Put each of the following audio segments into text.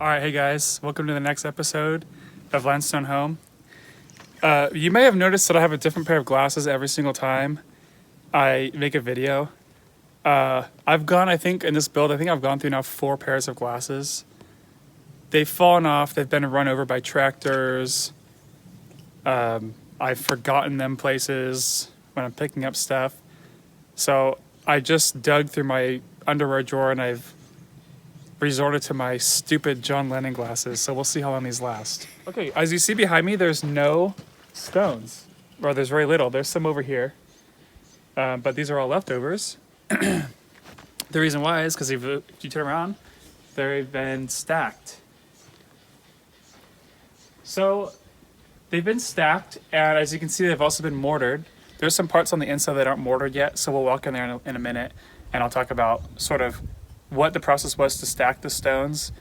Alright, hey guys, welcome to the next episode of Limestone Home. You may have noticed that I have a different pair of glasses every single time I make a video. I think in this build, I've gone through now 4 pairs of glasses. They've fallen off, they've been run over by tractors. I've forgotten them places when I'm picking up stuff. So I just dug through my underwear drawer and I've resorted to my stupid John Lennon glasses, so we'll see how long these last. Okay, as you see behind me, there's no stones, or there's very little. There's some over here, but these are all leftovers. The reason why is because if you turn around, they've been stacked. So they've been stacked, and as you can see, they've also been mortared. There's some parts on the inside that aren't mortared yet, so we'll walk in there in a minute, and I'll talk about sort of what the process was to stack the stones,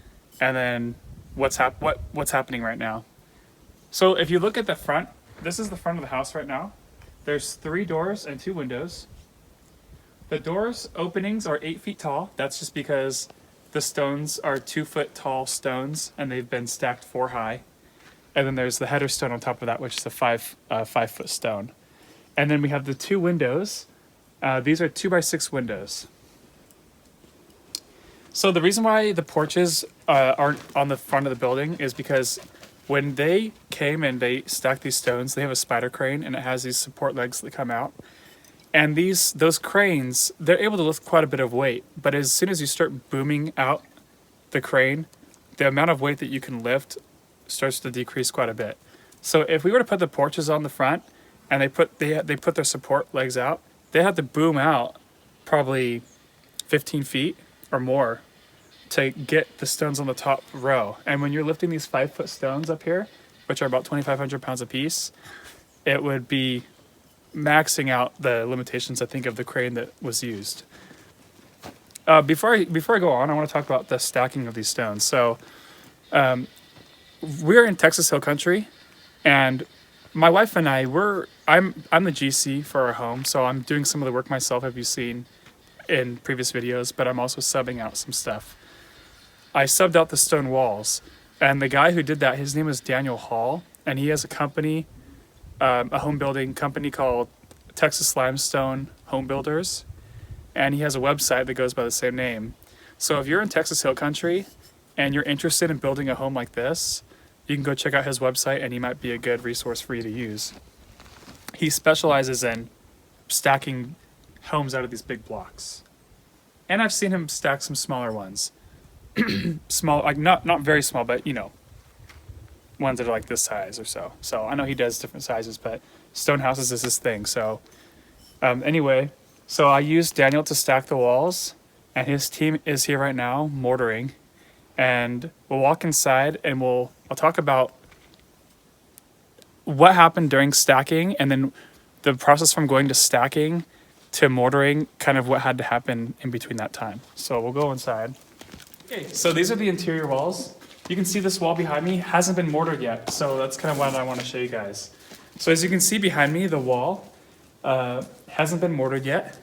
and then what's happening right now. So if you look at the front, this is the front of the house right now. There's 3 doors and 2 windows. The doors openings are 8 feet tall. That's just because the stones are 2-foot tall stones and they've been stacked 4 high. And then there's the header stone on top of that, which is a 5-foot stone. And then we have the 2 windows. These are 2x6 windows. So the reason why the porches aren't on the front of the building is because when they came and they stacked these stones, they have a spider crane and it has these support legs that come out. And those cranes, they're able to lift quite a bit of weight. But as soon as you start booming out the crane, the amount of weight that you can lift starts to decrease quite a bit. So if we were to put the porches on the front and they put their support legs out, they have to boom out probably 15 feet or more to get the stones on the top row. And when you're lifting these 5-foot stones up here, which are about 2,500 pounds a piece, it would be maxing out the limitations, I think, of the crane that was used. Before I go on, I want to talk about the stacking of these stones. So we're in Texas Hill Country, and my wife and I'm the GC for our home, so I'm doing some of the work myself, have you seen in previous videos, but I'm also subbing out some stuff. I subbed out the stone walls, and the guy who did that, his name is Daniel Hall, and he has a company, a home building company called Texas Limestone Home Builders, and he has a website that goes by the same name. So if you're in Texas Hill Country and you're interested in building a home like this, you can go check out his website and he might be a good resource for you to use. He specializes in stacking homes out of these big blocks. And I've seen him stack some smaller ones. Small, like not very small, but ones that are like this size or so. So I know he does different sizes, but stone houses is his thing. So anyway, so I used Daniel to stack the walls, and his team is here right now, mortaring. And we'll walk inside and I'll talk about what happened during stacking, and then the process from going to stacking to mortaring, kind of what had to happen in between that time. So we'll go inside. Okay, so these are the interior walls. You can see this wall behind me hasn't been mortared yet, so that's kind of what I want to show you guys. So as you can see behind me, the wall hasn't been mortared yet.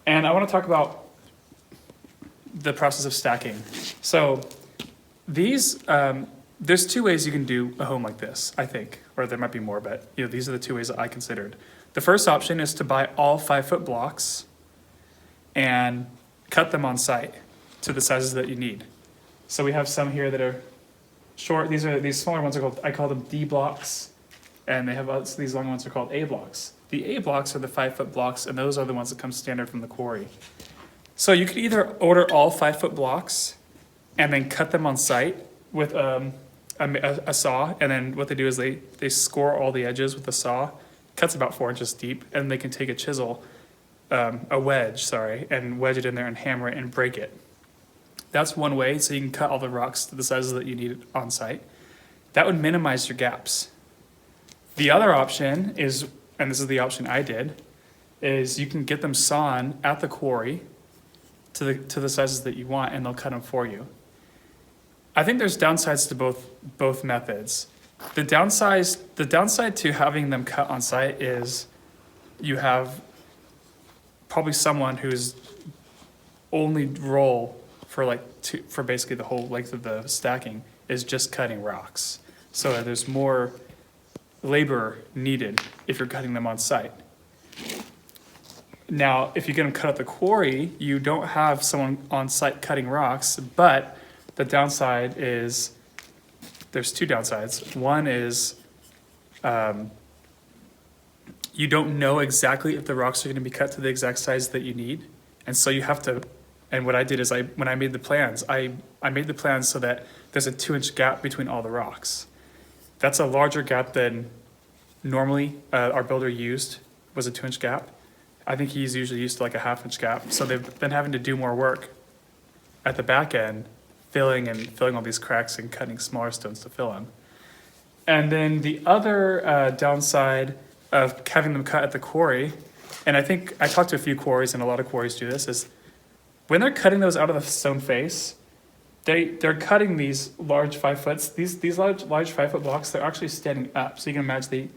And I want to talk about the process of stacking. So these, there's 2 ways you can do a home like this, I think, or there might be more, but these are the 2 ways that I considered. The first option is to buy all 5-foot blocks and cut them on site to the sizes that you need. So we have some here that are short. These smaller ones I call them D blocks, and they have these long ones are called A blocks. The A blocks are the 5-foot blocks, and those are the ones that come standard from the quarry. So you could either order all 5-foot blocks and then cut them on site with a saw, and then what they do is they score all the edges with the saw. Cuts about 4 inches deep, and they can take a wedge, and wedge it in there and hammer it and break it. That's one way, so you can cut all the rocks to the sizes that you need on site. That would minimize your gaps. The other option is, and this is the option I did, is you can get them sawn at the quarry to the sizes that you want, and they'll cut them for you. I think there's downsides to both methods. The downside to having them cut on site is you have probably someone whose only role for for basically the whole length of the stacking is just cutting rocks. So there's more labor needed if you're cutting them on site. Now, if you get them cut at the quarry, you don't have someone on site cutting rocks, but the downside is, there's two downsides. One is you don't know exactly if the rocks are going to be cut to the exact size that you need. And so you have to, and what I did is when I made the plans, I made the plans so that there's a 2-inch gap between all the rocks. That's a larger gap than normally our builder used, was a 2-inch gap. I think he's usually used to like a 1/2-inch gap. So they've been having to do more work at the back end, filling all these cracks and cutting smaller stones to fill them. And then the other downside of having them cut at the quarry, and I think I talked to a few quarries, and a lot of quarries do this, is when they're cutting those out of the stone face, they're cutting these large 5 foots. These large 5-foot blocks, they're actually standing up. So you can imagine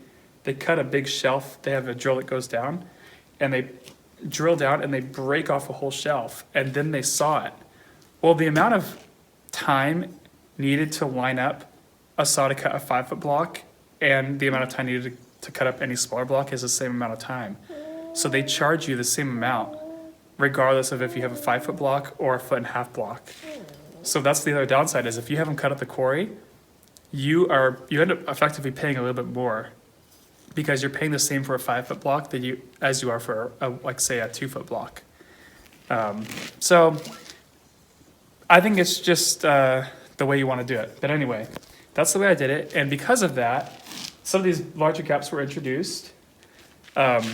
they cut a big shelf. They have a drill that goes down, and they drill down and they break off a whole shelf, and then they saw it. Well, the amount of time needed to line up a saw to cut a 5-foot block and the amount of time needed to cut up any smaller block is the same amount of time. So they charge you the same amount, regardless of if you have a 5-foot block or a 1.5-foot block. So that's the other downside, is if you have them cut at the quarry, you end up effectively paying a little bit more, because you're paying the same for a 5-foot block as you are for like say a 2-foot block. So I think it's just the way you want to do it. But anyway, that's the way I did it. And because of that, some of these larger gaps were introduced. Part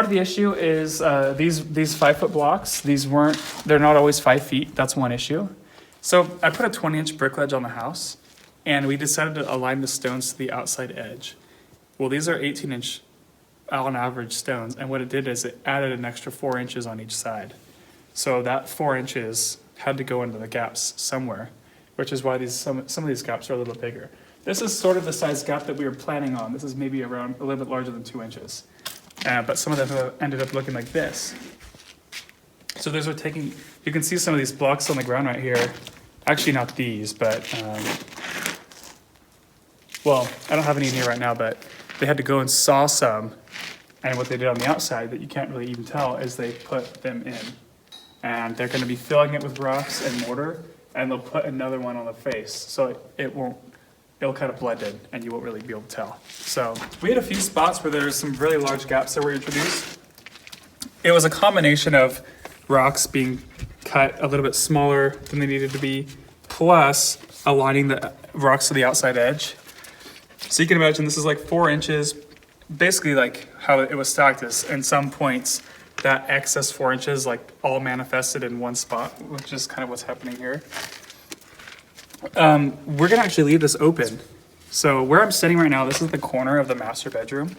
of the issue is these 5-foot blocks, they're not always 5 feet. That's one issue. So I put a 20-inch brick ledge on the house, and we decided to align the stones to the outside edge. Well, these are 18-inch on average stones, and what it did is it added an extra 4 inches on each side. So that 4 inches had to go into the gaps somewhere, which is why some of these gaps are a little bit bigger. This is sort of the size gap that we were planning on. This is maybe around a little bit larger than 2 inches. But some of them have ended up looking like this. So those are you can see some of these blocks on the ground right here. Actually, not these, but, well, I don't have any in here right now, but they had to go and saw some. And what they did on the outside that you can't really even tell is they put them in. And they're gonna be filling it with rocks and mortar, and they'll put another one on the face. So it'll kind of blend in, and you won't really be able to tell. So we had a few spots where there's some really large gaps that were introduced. It was a combination of rocks being cut a little bit smaller than they needed to be, plus aligning the rocks to the outside edge. So you can imagine this is like 4 inches, basically like how it was stacked is, in some points, that excess 4 inches like all manifested in one spot, which is kind of what's happening here. We're gonna actually leave this open. So where I'm sitting right now, this is the corner of the master bedroom.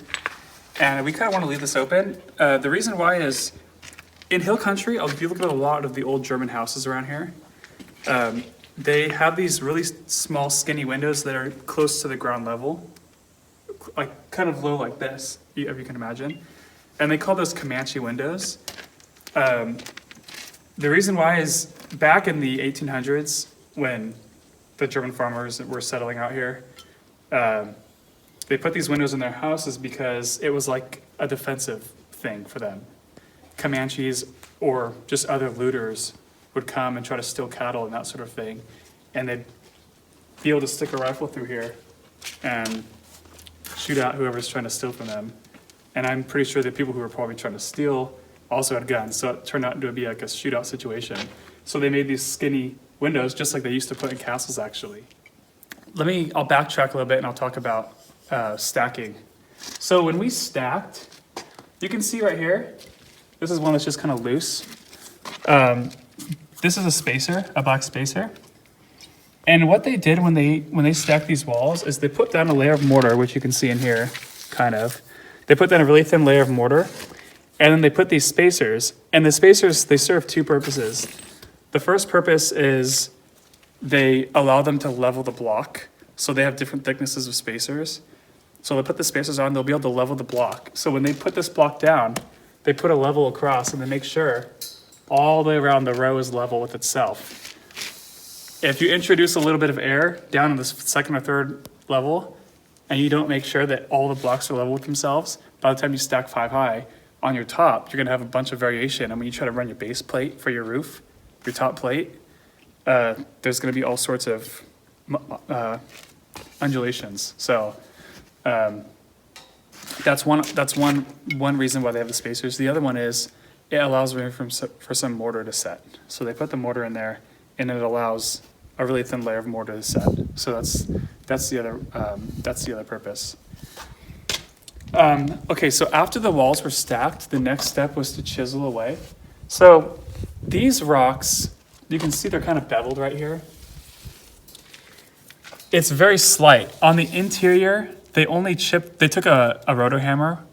And we kind of want to leave this open. The reason why is, in hill country, if you look at a lot of the old German houses around here, they have these really small skinny windows that are close to the ground level, like kind of low like this, if you can imagine. And they call those Comanche windows. The reason why is back in the 1800s, when the German farmers were settling out here, they put these windows in their houses because it was like a defensive thing for them. Comanches or just other looters would come and try to steal cattle and that sort of thing, and they'd be able to stick a rifle through here and shoot out whoever's trying to steal from them. And I'm pretty sure the people who were probably trying to steal also had guns, so it turned out to be like a shootout situation. So they made these skinny windows just like they used to put in castles, actually. I'll backtrack a little bit and I'll talk about stacking. So when we stacked, you can see right here, this is one that's just kind of loose. This is a spacer, a black spacer. And what they did when they stacked these walls is they put down a layer of mortar, which you can see in here, kind of. They put down a really thin layer of mortar, and then they put these spacers. And the spacers, they serve two purposes. The first purpose is they allow them to level the block. So they have different thicknesses of spacers. So they put the spacers on, they'll be able to level the block. So when they put this block down, they put a level across and they make sure all the way around the row is level with itself. If you introduce a little bit of air down in the second or third level, and you don't make sure that all the blocks are level with themselves, by the time you stack 5 high on your top, you're gonna have a bunch of variation. And when you try to run your base plate for your roof, your top plate, there's gonna be all sorts of undulations. So that's one reason why they have the spacers. The other one is it allows room for some mortar to set. So they put the mortar in there, and it allows a really thin layer of mortar to set. So that's the other purpose. Okay, so after the walls were stacked, the next step was to chisel away. So these rocks, you can see they're kind of beveled right here. It's very slight. On the interior, they took a rotor hammer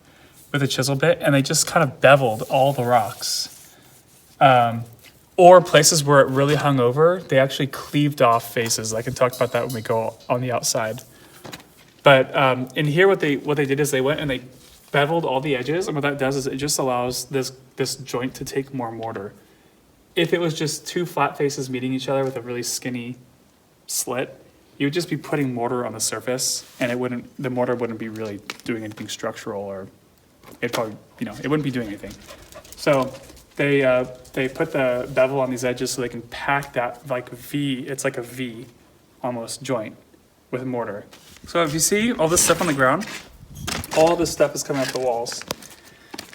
with a chisel bit, and they just kind of beveled all the rocks. Or places where it really hung over, they actually cleaved off faces. I can talk about that when we go on the outside. But in here, what they did is they went and they beveled all the edges, and what that does is it just allows this joint to take more mortar. If it was just two flat faces meeting each other with a really skinny slit, you would just be putting mortar on the surface, and the mortar wouldn't be really doing anything structural, or it wouldn't be doing anything. So they put the bevel on these edges so they can pack that like V. It's like a V, almost joint with mortar. So if you see all this stuff on the ground, all this stuff is coming off the walls.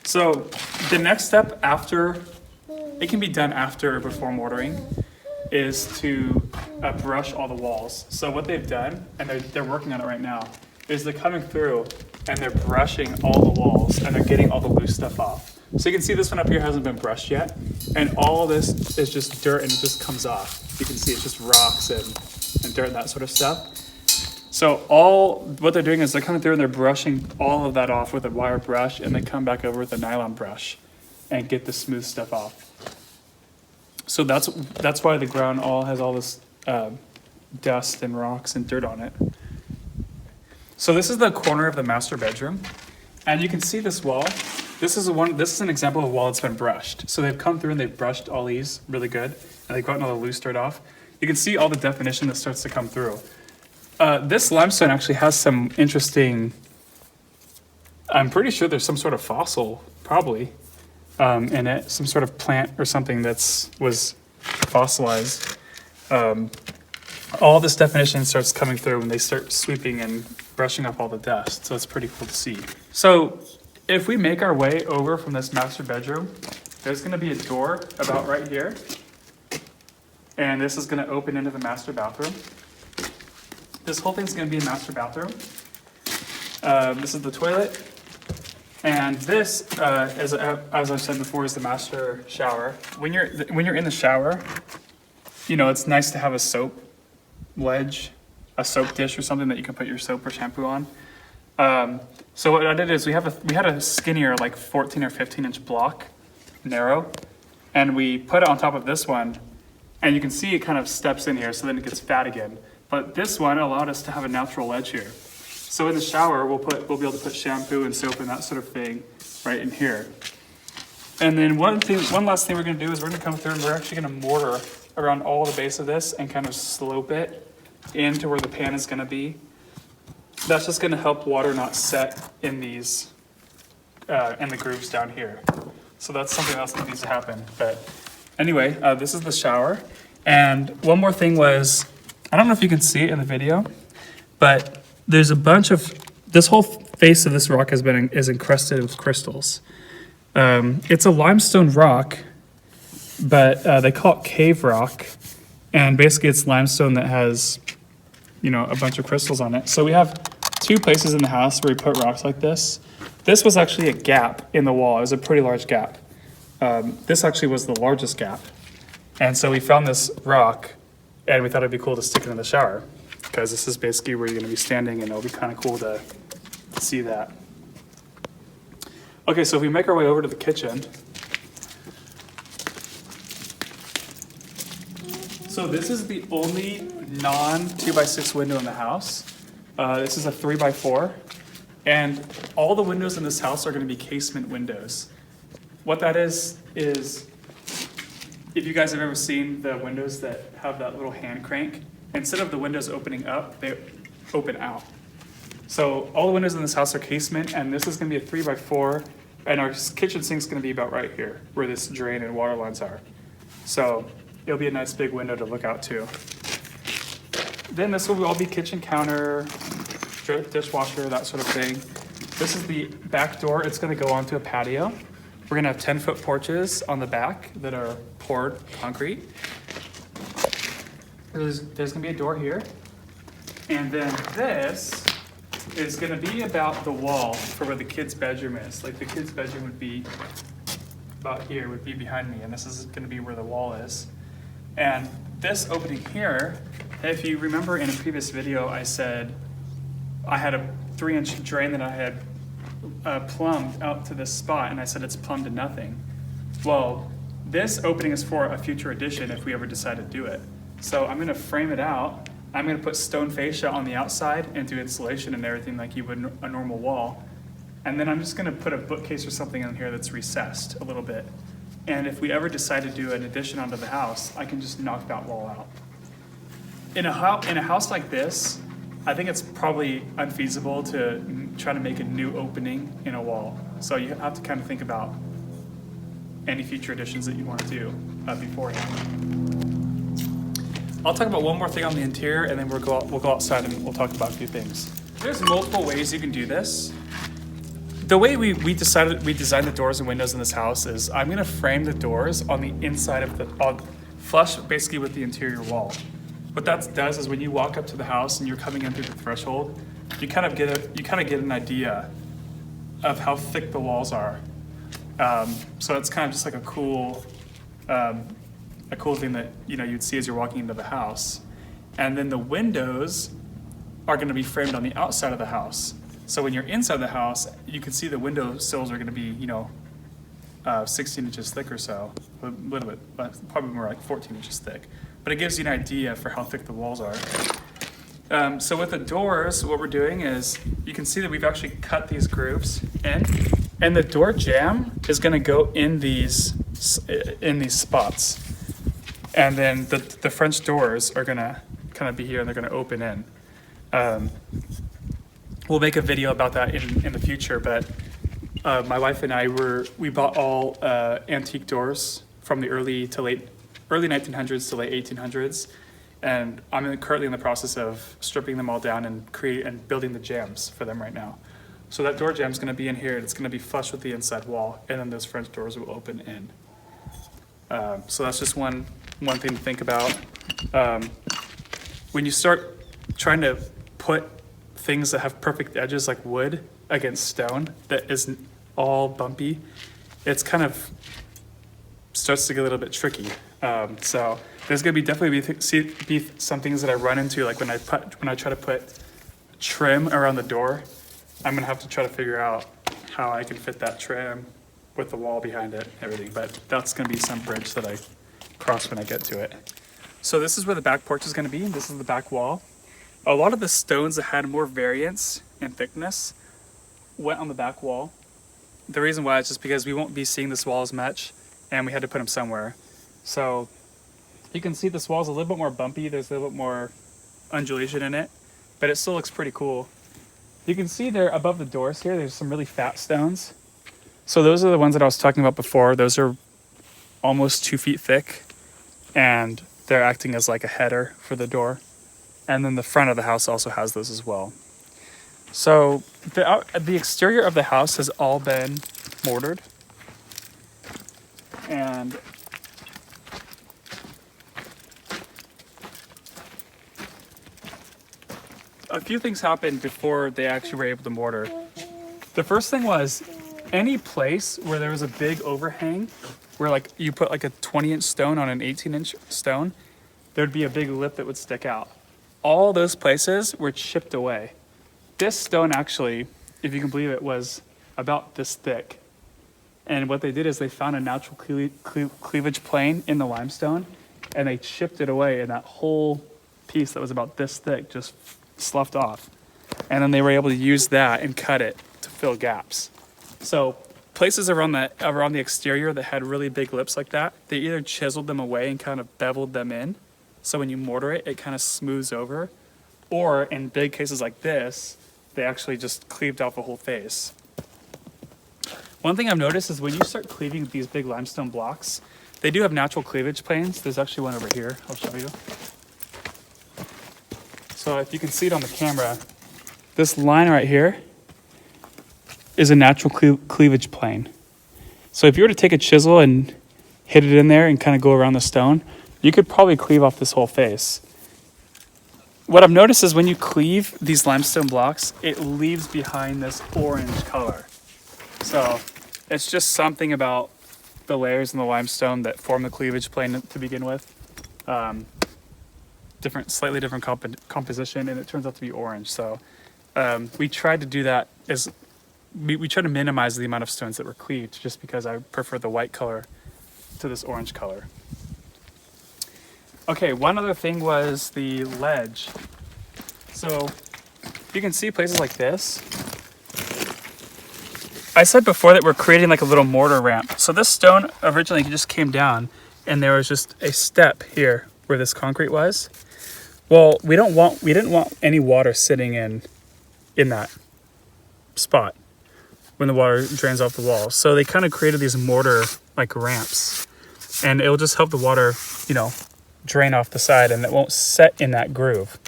So the next step after, it can be done after or before mortaring, is to brush all the walls. So what they've done, and they're working on it right now, is they're coming through and they're brushing all the walls and they're getting all the loose stuff off. So you can see this one up here hasn't been brushed yet, and all this is just dirt and it just comes off. You can see it's just rocks and dirt and that sort of stuff. So what they're doing is they're coming through and they're brushing all of that off with a wire brush, and they come back over with a nylon brush and get the smooth stuff off. So that's why the ground has all this dust and rocks and dirt on it. So this is the corner of the master bedroom, and you can see this wall. This is an example of a wall that's been brushed. So they've come through and they've brushed all these really good, and they've gotten all the loose dirt off. You can see all the definition that starts to come through. This limestone actually has some interesting, I'm pretty sure there's some sort of fossil, probably, in it, some sort of plant or something was fossilized. All this definition starts coming through when they start sweeping and brushing up all the dust, so it's pretty cool to see. So if we make our way over from this master bedroom, there's gonna be a door about right here, and this is gonna open into the master bathroom. This whole thing's gonna be a master bathroom. This is the toilet. And this, as I said before, is the master shower. When you're in the shower, it's nice to have a soap ledge, a soap dish or something that you can put your soap or shampoo on. So what I did is we had a skinnier, like 14 or 15-inch block, narrow, and we put it on top of this one, and you can see it kind of steps in here, so then it gets fat again. But this one allowed us to have a natural ledge here. So in the shower, we'll be able to put shampoo and soap and that sort of thing right in here. And then one last thing we're gonna do is we're gonna come through and we're actually gonna mortar around all the base of this and kind of slope it into where the pan is gonna be. That's just gonna help water not set in these, in the grooves down here. So that's something else that needs to happen. But anyway, this is the shower. And one more thing was, I don't know if you can see it in the video, but there's a bunch of, this whole face of this rock is encrusted with crystals. It's a limestone rock, but they call it cave rock. And basically it's limestone that has, a bunch of crystals on it. So we have two places in the house where we put rocks like this. This was actually a gap in the wall. It was a pretty large gap. This actually was the largest gap. And so we found this rock, and we thought it'd be cool to stick it in the shower, because this is basically where you're gonna be standing, and it'll be kind of cool to see that. Okay, so if we make our way over to the kitchen. So this is the only non-2x6 window in the house. This is a 3x4, and all the windows in this house are gonna be casement windows. What that is if you guys have ever seen the windows that have that little hand crank, instead of the windows opening up, they open out. So all the windows in this house are casement, and this is gonna be a 3x4, and our kitchen sink's gonna be about right here, where this drain and water lines are. So it'll be a nice big window to look out to. Then this will all be kitchen counter, dishwasher, that sort of thing. This is the back door. It's gonna go onto a patio. We're gonna have 10-foot porches on the back that are poured concrete. There's gonna be a door here. And then this is gonna be about the wall for where the kid's bedroom is. Like the kid's bedroom would be about here, would be behind me, and this is gonna be where the wall is. And this opening here, if you remember in a previous video, I said I had a 3-inch drain that I had plumbed out to this spot, and I said it's plumbed to nothing. Well, this opening is for a future addition if we ever decide to do it. So I'm gonna frame it out. I'm gonna put stone fascia on the outside and do insulation and everything like you would a normal wall. And then I'm just gonna put a bookcase or something in here that's recessed a little bit. And if we ever decide to do an addition onto the house, I can just knock that wall out. In a house like this, I think it's probably unfeasible to try to make a new opening in a wall. So you have to kind of think about any future additions that you want to do beforehand. I'll talk about one more thing on the interior, and then we'll go outside and we'll talk about a few things. There's multiple ways you can do this. The way we designed the doors and windows in this house is I'm gonna frame the doors on the inside of flush basically with the interior wall. What that does is when you walk up to the house and you're coming in through the threshold, you kind of get an idea of how thick the walls are. So it's kind of just like a cool thing that you'd see as you're walking into the house. And then the windows are going to be framed on the outside of the house. So when you're inside the house, you can see the window sills are going to be 16 inches thick or so, a little bit, but probably more like 14 inches thick. But it gives you an idea for how thick the walls are. So with the doors, what we're doing is, you can see that we've actually cut these grooves in, and the door jamb is gonna go in these spots. And then the French doors are gonna kind of be here, and they're gonna open in. We'll make a video about that in the future, but my wife and I we bought all antique doors from the early 1900s to late 1800s, and I'm currently in the process of stripping them all down and building the jambs for them right now. So that door jamb is going to be in here, and it's going to be flush with the inside wall, and then those French doors will open in. So that's just one thing to think about. When you start trying to put things that have perfect edges like wood against stone that isn't all bumpy, it's kind of starts to get a little bit tricky. So there's gonna definitely be some things that I run into, like when I try to put trim around the door, I'm gonna have to try to figure out how I can fit that trim with the wall behind it and everything, but that's gonna be some bridge that I cross when I get to it. So this is where the back porch is gonna be. This is the back wall. A lot of the stones that had more variance in thickness went on the back wall. The reason why is just because we won't be seeing this wall as much, and we had to put them somewhere. So you can see this wall's a little bit more bumpy. There's a little bit more undulation in it, but it still looks pretty cool. You can see there above the doors here, there's some really fat stones. So those are the ones that I was talking about before. Those are almost 2 feet thick, and they're acting as like a header for the door. And then the front of the house also has those as well. So the exterior of the house has all been mortared. And a few things happened before they actually were able to mortar. The first thing was, any place where there was a big overhang, where like you put like a 20-inch stone on an 18-inch stone, there'd be a big lip that would stick out. All those places were chipped away. This stone actually, if you can believe it, was about this thick. And what they did is they found a natural cleavage plane in the limestone, and they chipped it away, and that whole piece that was about this thick just sloughed off. And then they were able to use that and cut it to fill gaps. So places around the exterior that had really big lips like that, they either chiseled them away and kind of beveled them in, so when you mortar it, it kind of smooths over, or in big cases like this, they actually just cleaved off the whole face. One thing I've noticed is when you start cleaving these big limestone blocks, they do have natural cleavage planes. There's actually one over here, I'll show you. So if you can see it on the camera, this line right here is a natural cleavage plane. So if you were to take a chisel and hit it in there and kind of go around the stone, you could probably cleave off this whole face. What I've noticed is when you cleave these limestone blocks, it leaves behind this orange color. So it's just something about the layers in the limestone that form the cleavage plane to begin with. Slightly different composition, and it turns out to be orange. So we tried to do that as we tried to minimize the amount of stones that were cleaved, just because I prefer the white color to this orange color. Okay, one other thing was the ledge. So you can see places like this. I said before that we're creating like a little mortar ramp. So this stone originally just came down and there was just a step here where this concrete was. Well, we didn't want any water sitting in that spot when the water drains off the wall. So they kind of created these mortar like ramps, and it'll just help the water, drain off the side, and it won't set in that groove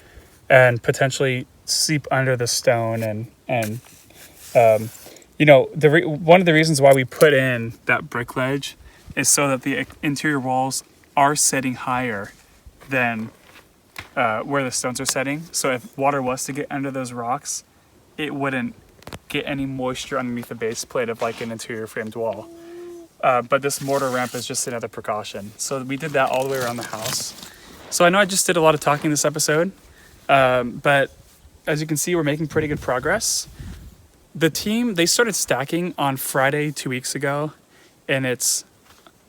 and potentially seep under the stone. And one of the reasons why we put in that brick ledge is so that the interior walls are setting higher than where the stones are setting. So if water was to get under those rocks, it wouldn't get any moisture underneath the base plate of like an interior framed wall. But this mortar ramp is just another precaution. So we did that all the way around the house. So I know I just did a lot of talking this episode, but as you can see, we're making pretty good progress. The team, they started stacking on Friday 2 weeks ago, and it's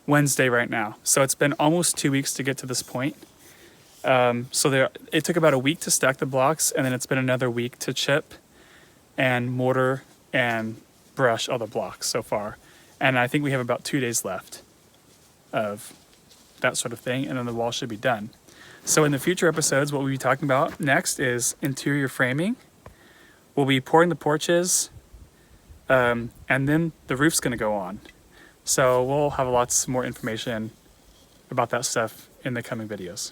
Wednesday right now. So it's been almost 2 weeks to get to this point. It took about a week to stack the blocks, and then it's been another week to chip and mortar and brush all the blocks so far. And I think we have about 2 days left of that sort of thing, and then the wall should be done. So in the future episodes, what we'll be talking about next is interior framing. We'll be pouring the porches, and then the roof's gonna go on. So we'll have lots more information about that stuff in the coming videos.